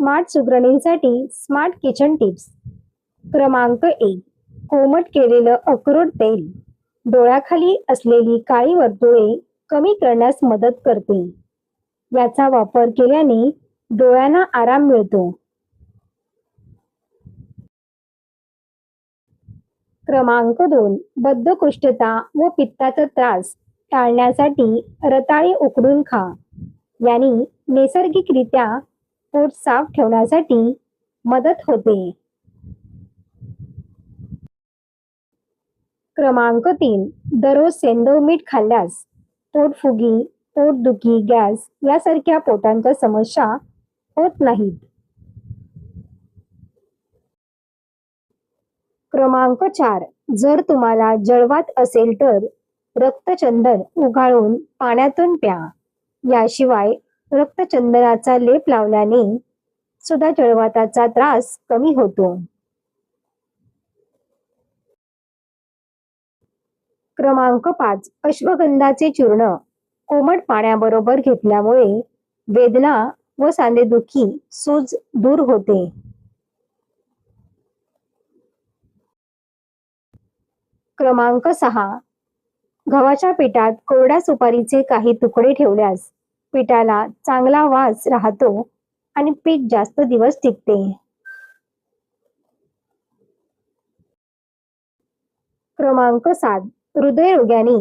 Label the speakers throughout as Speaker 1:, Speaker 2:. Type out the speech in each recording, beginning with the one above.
Speaker 1: Smart सुगरणींसाठी smart kitchen tips. क्रमांक 1. कोमट केलेलं अक्रोड तेल डोळ्याखाली असलेली काळी वर्तुळे कमी करण्यास मदत करते. याचा वापर केल्याने डोळ्यांना आराम मिळतो. क्रमांक 2. बद्धकोष्ठता व पित्ताचा त्रास टाळण्यासाठी रताळी उकडून खा. याने नैसर्गिकरित्या पोट साफ ठेवण्यासाठी मदत होते. क्रमांक 3. दररोज सेंधव मीठ खाल्ल्यास पोटफुगी, पोटदुखी, गॅस यासारख्या पोटांच्या समस्या होत नाहीत. क्रमांक 4. जर तुम्हाला जळवात असेल तर रक्तचंदन उगाळून पाण्यातून प्या. याशिवाय रक्तचंदनाचा लेप लावल्याने सुद्धा जळवाताचा त्रास कमी होतो. क्रमांक 5. अश्वगंधाचे चूर्ण कोमट पाण्याबरोबर घेतल्यामुळे वेदना व सांधेदुखी सूज दूर होते. क्रमांक 6. गव्हाच्या पिठात कोरड्या सुपारीचे काही तुकडे ठेवल्यास पिठाला चांगला वास राहतो आणि पीठ जास्त दिवस टिकते. क्रमांक 7. हृदयरोग्याने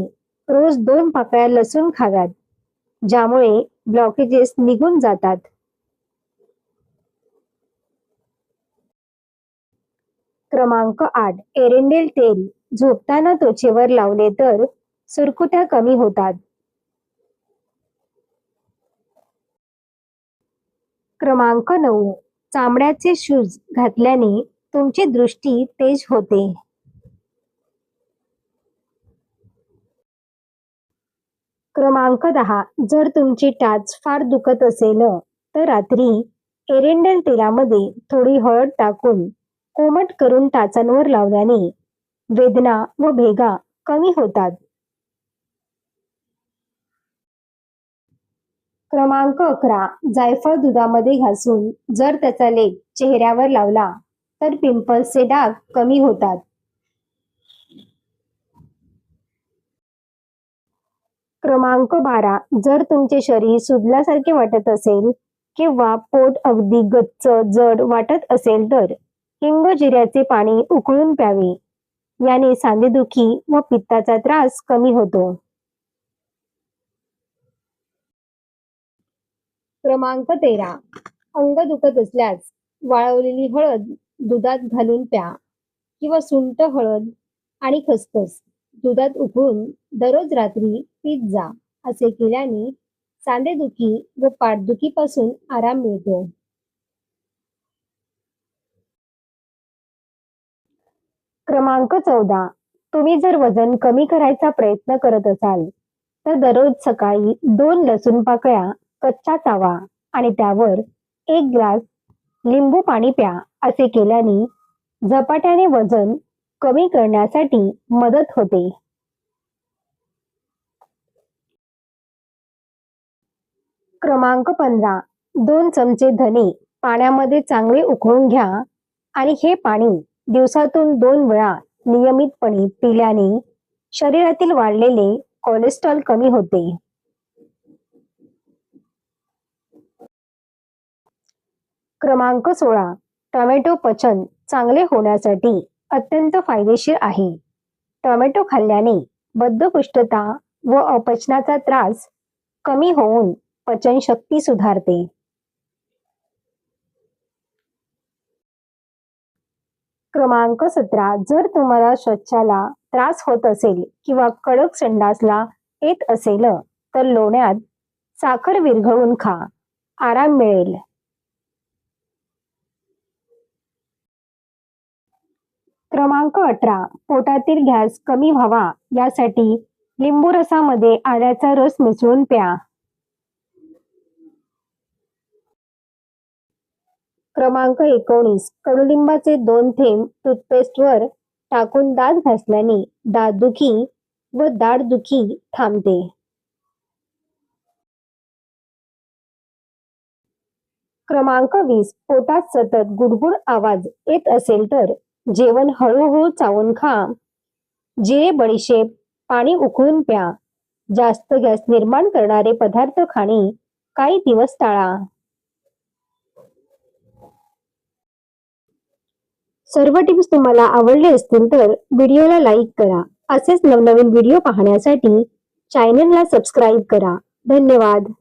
Speaker 1: रोज 2 पाकळ्या लसूण खाव्यात, ज्यामुळे ब्लॉकेजेस निघून जातात. क्रमांक 8. एरंडेल तेल झोपताना त्वचेवर लावले तर सुरकुत्या कमी होतात. क्रमांक 9. चामड्याचे शूज घातल्याने तुमची दृष्टी तेज होते. क्रमांक 10. जर तुमची टाच फार दुखत असेल तर रात्री एरंडेल तेलामध्ये थोडी हळद टाकून कोमट करून टाचांवर लावल्याने वेदना व भेगा कमी होतात. क्रमांक 11. जायफळ दुधामध्ये घासून जर त्याचा लेप चेहऱ्यावर लावला तर पिंपल्सचे डाग कमी होतात. क्रमांक 12. जर तुमचे शरीर सुजल्यासारखे वाटत असेल किंवा पोट अगदी गच्च जड वाटत असेल तर हिंग जिऱ्याचे पाणी उकळून प्यावे. याने सांधेदुखी व पित्ताचा त्रास कमी होतो. क्रमांक 13. अंग दुखत असल्यास वाळवलेली हळद दुधात घालून प्या किंवा सुंठ, हळद आणि खसखस दुधात उकळून दररोज रात्री पीत जा. असे केल्याने सांधेदुखी व पाठदुखीपासून आराम मिळतो. क्रमांक 14. तुम्ही जर वजन कमी करायचा प्रयत्न करत असाल तर दररोज सकाळी 2 लसूण पाकळ्या कच्च्या चावा आणि त्यावर 1 ग्लास लिंबू पाणी प्या. असे केल्याने झपाट्याने वजन कमी करण्यासाठी मदत होते. क्रमांक 15. 2 चमचे धने पाण्यामध्ये चांगले उकळून घ्या आणि हे पाणी दिवसातून 2 वेळा नियमितपणे पिल्याने शरीरातील वाढलेले कोलेस्ट्रॉल कमी होते. क्रमांक 16. टोमॅटो पचन चांगले होण्यासाठी अत्यंत फायदेशीर आहे. टोमॅटो खाल्ल्याने बद्धकोष्ठता व अपचनाचा त्रास कमी होऊन पचनशक्ती सुधारते. क्रमांक 17. जर तुम्हाला श्वासाला त्रास होत असेल किंवा कडक संडासला येत असेल तर लोण्यात साखर विरघळवून खा. आराम मिळेल. क्रमांक 18. पोटातील गॅस कमी व्हावा यासाठी लिंबू रसामध्ये आल्याचा रस मिसळून प्या. क्रमांक 19. कडुलिंबाचे 2 थेंब टूथपेस्टवर टाकून दात घासल्याने दातदुखी व दाढदुखी थांबते. क्रमांक 20. पोटात सतत गुडगुड आवाज येत असेल तर जेवण हळूहळू चावून खा. जिरे, बडीशेप, पाणी उकळून प्या. जास्त गॅस निर्माण करणारे पदार्थ खाणे काही दिवस टाळा. सर्व टिप्स तुम्हाला आवडले असतील तर व्हिडिओला लाईक करा. असेच नवनवीन व्हिडिओ पाहण्यासाठी चॅनलला सबस्क्राईब करा. धन्यवाद.